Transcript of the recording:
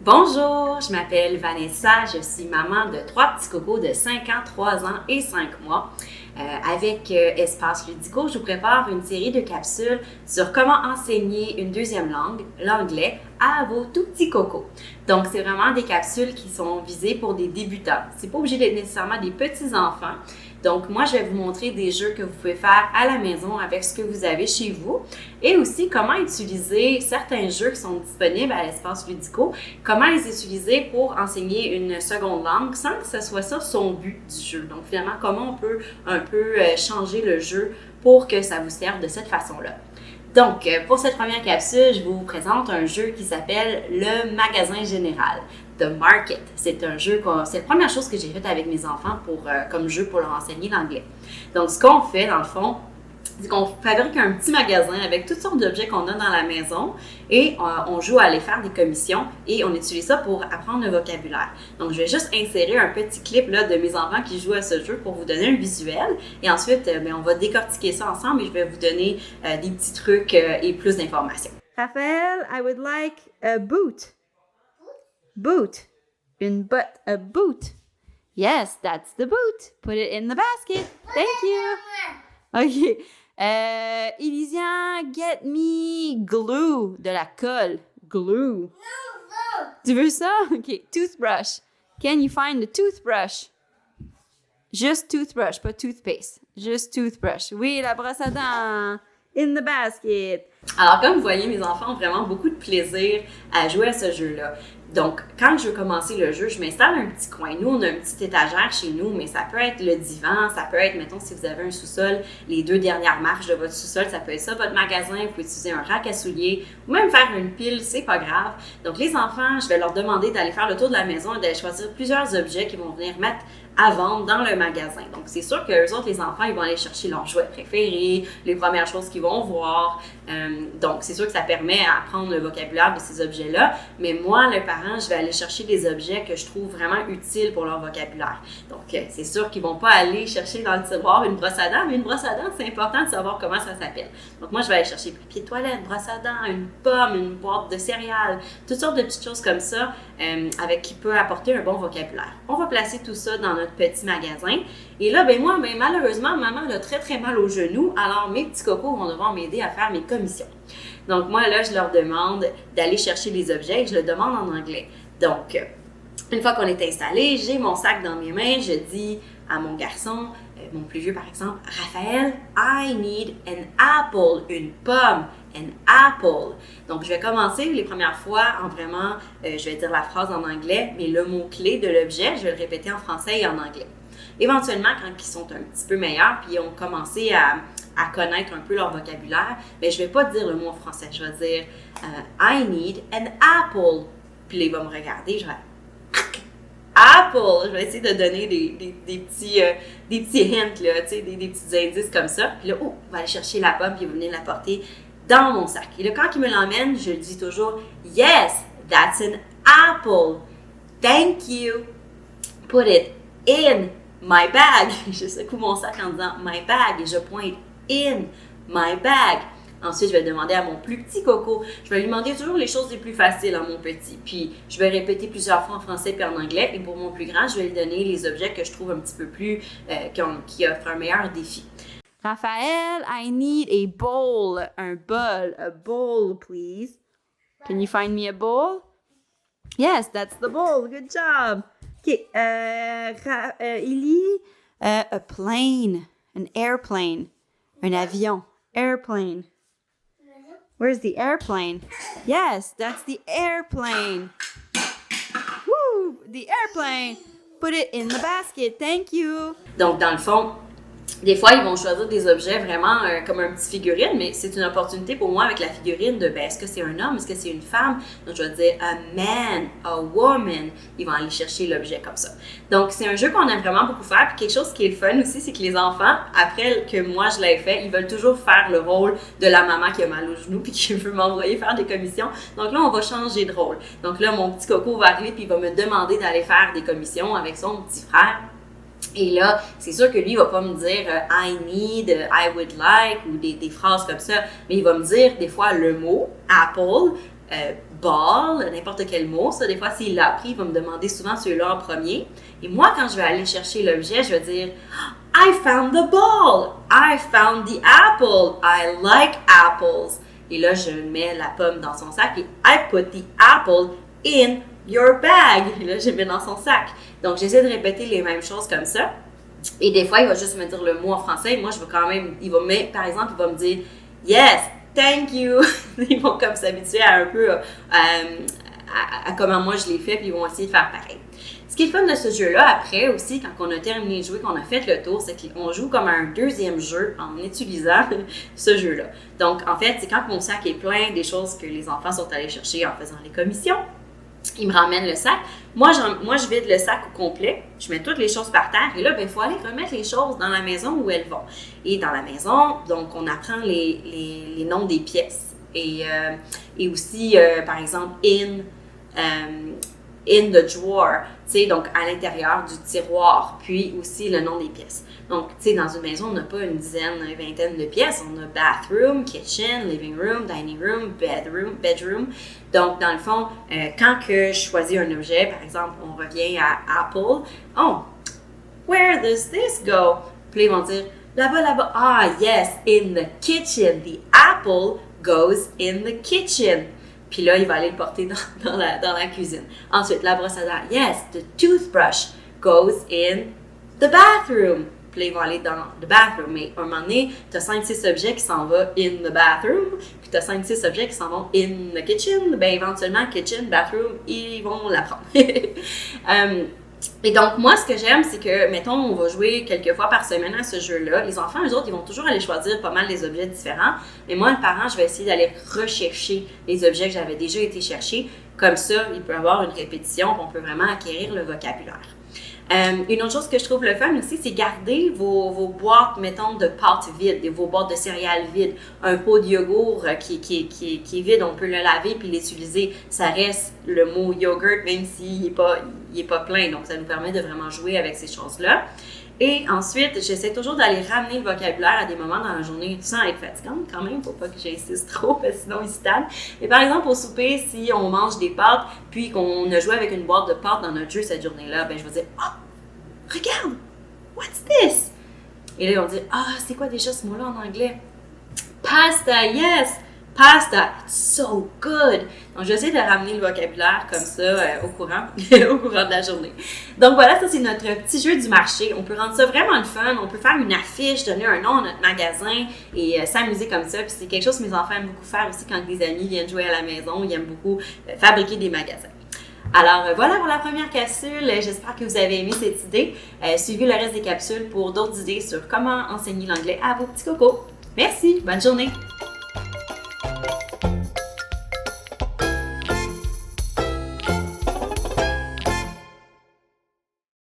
Bonjour, je m'appelle Vanessa, je suis maman de 3 petits cocos de 5 ans, 3 ans et 5 mois. Avec Espace Ludico, je vous prépare une série de capsules sur comment enseigner une deuxième langue, l'anglais, à vos tout petits cocos. Donc, c'est vraiment des capsules qui sont visées pour des débutants. C'est pas obligé d'être nécessairement des petits enfants. Donc, moi, je vais vous montrer des jeux que vous pouvez faire à la maison avec ce que vous avez chez vous et aussi comment utiliser certains jeux qui sont disponibles à l'Espace Ludico, comment les utiliser pour enseigner une seconde langue sans que ce soit ça son but du jeu. Donc, finalement, comment on peut un peu changer le jeu pour que ça vous serve de cette façon-là. Donc, pour cette première capsule, je vous présente un jeu qui s'appelle le magasin général, The Market. C'est un jeu, c'est la première chose que j'ai faite avec mes enfants comme jeu pour leur enseigner l'anglais. Donc, ce qu'on fait, dans le fond, c'est qu'on fabrique un petit magasin avec toutes sortes d'objets qu'on a dans la maison et on joue à aller faire des commissions et on utilise ça pour apprendre le vocabulaire. Donc, je vais juste insérer un petit clip là, de mes enfants qui jouent à ce jeu pour vous donner un visuel et ensuite, on va décortiquer ça ensemble et je vais vous donner des petits trucs et plus d'informations. Raphaël, I would like a boot. Boot. A boot. Yes, that's the boot. Put it in the basket. Thank you. OK. Elysian, get me glue, de la colle. Glue. Tu veux ça? OK. Toothbrush. Can you find the toothbrush? Juste toothbrush, pas toothpaste. Juste toothbrush. Oui, la brosse à dents. In the basket. Alors, comme vous voyez, mes enfants ont vraiment beaucoup de plaisir à jouer à ce jeu-là. Donc, quand je veux commencer le jeu, je m'installe un petit coin. Nous, on a une petite étagère chez nous, mais ça peut être le divan, ça peut être, mettons, si vous avez un sous-sol, les 2 dernières marches de votre sous-sol, ça peut être ça, votre magasin, vous pouvez utiliser un rack à souliers, ou même faire une pile, c'est pas grave. Donc, les enfants, je vais leur demander d'aller faire le tour de la maison et d'aller choisir plusieurs objets qu'ils vont venir mettre à vendre dans le magasin. Donc, c'est sûr que eux autres, les enfants, ils vont aller chercher leurs jouets préférés, les premières choses qu'ils vont voir. Donc, c'est sûr que ça permet à apprendre le vocabulaire de ces objets-là. Mais moi, le parent, je vais aller chercher des objets que je trouve vraiment utiles pour leur vocabulaire. Donc, c'est sûr qu'ils vont pas aller chercher dans le tiroir une brosse à dents, mais une brosse à dents, c'est important de savoir comment ça s'appelle. Donc, moi, je vais aller chercher papier de toilette, brosse à dents, une pomme, une boîte de céréales, toutes sortes de petites choses comme ça avec qui peut apporter un bon vocabulaire. On va placer tout ça dans notre petit magasin. Et là, moi, malheureusement, maman a très, très mal aux genoux. Alors, mes petits cocos vont devoir m'aider à faire mes commissions. Donc, moi, là, je leur demande d'aller chercher les objets et je le demande en anglais. Donc, une fois qu'on est installé, j'ai mon sac dans mes mains. Je dis à mon garçon, mon plus vieux par exemple, Raphaël, I need an apple, une pomme. An apple. Donc, je vais commencer les premières fois en vraiment, je vais dire la phrase en anglais, mais le mot-clé de l'objet, je vais le répéter en français et en anglais. Éventuellement, quand ils sont un petit peu meilleurs, puis ils ont commencé à connaître un peu leur vocabulaire, je ne vais pas dire le mot en français. Je vais dire I need an apple. Puis là, il va me regarder, je vais Apple! Je vais essayer de donner des petits hints, là, des petits indices comme ça. Puis là, il va aller chercher la pomme, puis il va venir la porter dans mon sac. Et là, quand il me l'emmène, je dis toujours « Yes, that's an apple. Thank you. Put it in my bag. » Je secoue mon sac en disant « my bag » et je pointe « in my bag ». Ensuite, je vais demander à mon plus petit coco. Je vais lui demander toujours les choses les plus faciles à mon petit. Puis, je vais répéter plusieurs fois en français puis en anglais. Et pour mon plus grand, je vais lui donner les objets que je trouve un petit peu plus, qui offrent un meilleur défi. Raphaël, I need a bowl. Un bol. A bowl, please. Can you find me a bowl? Yes, that's the bowl. Good job. Okay. Ellie, a plane. An airplane. Un avion. Airplane. Where's the airplane? Yes, that's the airplane. Woo! The airplane. Put it in the basket. Thank you. Donc, dans le fond, des fois, ils vont choisir des objets vraiment comme un petit figurine, mais c'est une opportunité pour moi avec la figurine de, est-ce que c'est un homme, est-ce que c'est une femme? Donc, je vais dire a man, a woman. Ils vont aller chercher l'objet comme ça. Donc, c'est un jeu qu'on aime vraiment beaucoup faire. Puis quelque chose qui est le fun aussi, c'est que les enfants, après que moi je l'ai fait, ils veulent toujours faire le rôle de la maman qui a mal aux genoux puis qui veut m'envoyer faire des commissions. Donc là, on va changer de rôle. Donc là, mon petit coco va arriver puis il va me demander d'aller faire des commissions avec son petit frère. Et là, c'est sûr que lui, il va pas me dire I need, I would like ou des phrases comme ça, mais il va me dire des fois le mot Apple, ball, n'importe quel mot. Ça, des fois, s'il l'a appris, il va me demander souvent celui-là en premier. Et moi, quand je vais aller chercher l'objet, je vais dire I found the ball. I found the apple. I like apples. Et là, je mets la pomme dans son sac et I put the apple in your bag. Et là, je mets dans son sac. Donc, j'essaie de répéter les mêmes choses comme ça. Et des fois, il va juste me dire le mot en français. Et moi, je vais quand même, par exemple, il va me dire yes, thank you. Ils vont comme s'habituer à un peu à comment moi je l'ai fait, puis ils vont essayer de faire pareil. Ce qui est le fun de ce jeu-là, après aussi, quand on a terminé de jouer, qu'on a fait le tour, c'est qu'on joue comme un deuxième jeu en utilisant ce jeu-là. Donc, en fait, c'est quand mon sac est plein des choses que les enfants sont allés chercher en faisant les commissions. Ils me ramènent le sac. Moi, je vide le sac au complet. Je mets toutes les choses par terre. Et là, il faut aller remettre les choses dans la maison où elles vont. Et dans la maison, donc, on apprend les noms des pièces. Et aussi, par exemple, in the drawer, tu sais, donc à l'intérieur du tiroir, puis aussi le nom des pièces. Donc, tu sais, dans une maison, on n'a pas une dizaine, une vingtaine de pièces. On a bathroom, kitchen, living room, dining room, bedroom. Donc, dans le fond, quand que je choisis un objet, par exemple, on revient à Apple. Oh, where does this go? Puis ils vont dire, là-bas. Ah, yes, in the kitchen. The apple goes in the kitchen. Puis là, il va aller le porter dans la cuisine. Ensuite, la brosse à dents. Yes, the toothbrush goes in the bathroom. Puis là, ils vont aller dans the bathroom. Mais à un moment donné, tu as 5-6 objets qui s'en vont in the bathroom. Puis tu as 5-6 objets qui s'en vont in the kitchen. Bien, éventuellement, kitchen, bathroom, ils vont l'apprendre. Et donc, moi, ce que j'aime, c'est que, mettons, on va jouer quelques fois par semaine à ce jeu-là. Les enfants, eux autres, ils vont toujours aller choisir pas mal des objets différents. Mais moi, le parent, je vais essayer d'aller rechercher les objets que j'avais déjà été chercher. Comme ça, il peut y avoir une répétition, on peut vraiment acquérir le vocabulaire. Une autre chose que je trouve le fun aussi, c'est garder vos boîtes, mettons, de pâtes vides, vos boîtes de céréales vides. Un pot de yogourt qui est vide, on peut le laver puis l'utiliser. Ça reste le mot yogurt, même s'il n'est pas plein. Donc, ça nous permet de vraiment jouer avec ces choses-là. Et ensuite, j'essaie toujours d'aller ramener le vocabulaire à des moments dans la journée sans être fatigante quand même, faut pas que j'insiste trop, parce que sinon il se tanne. Mais par exemple, au souper, si on mange des pâtes, puis qu'on a joué avec une boîte de pâtes dans notre jeu cette journée-là, ben je vais dire « Ah, regarde! What's this? » Et là, ils vont dire « Ah, c'est quoi déjà ce mot-là en anglais? » « Pasta, yes! Pasta, it's so good! » Donc, j'essaie de ramener le vocabulaire comme ça au courant de la journée. Donc, voilà, ça, c'est notre petit jeu du marché. On peut rendre ça vraiment le fun. On peut faire une affiche, donner un nom à notre magasin et s'amuser comme ça. Puis, c'est quelque chose que mes enfants aiment beaucoup faire aussi quand des amis viennent jouer à la maison. Ils aiment beaucoup fabriquer des magasins. Alors, voilà pour la première capsule. J'espère que vous avez aimé cette idée. Suivez le reste des capsules pour d'autres idées sur comment enseigner l'anglais à vos petits cocos. Merci, bonne journée!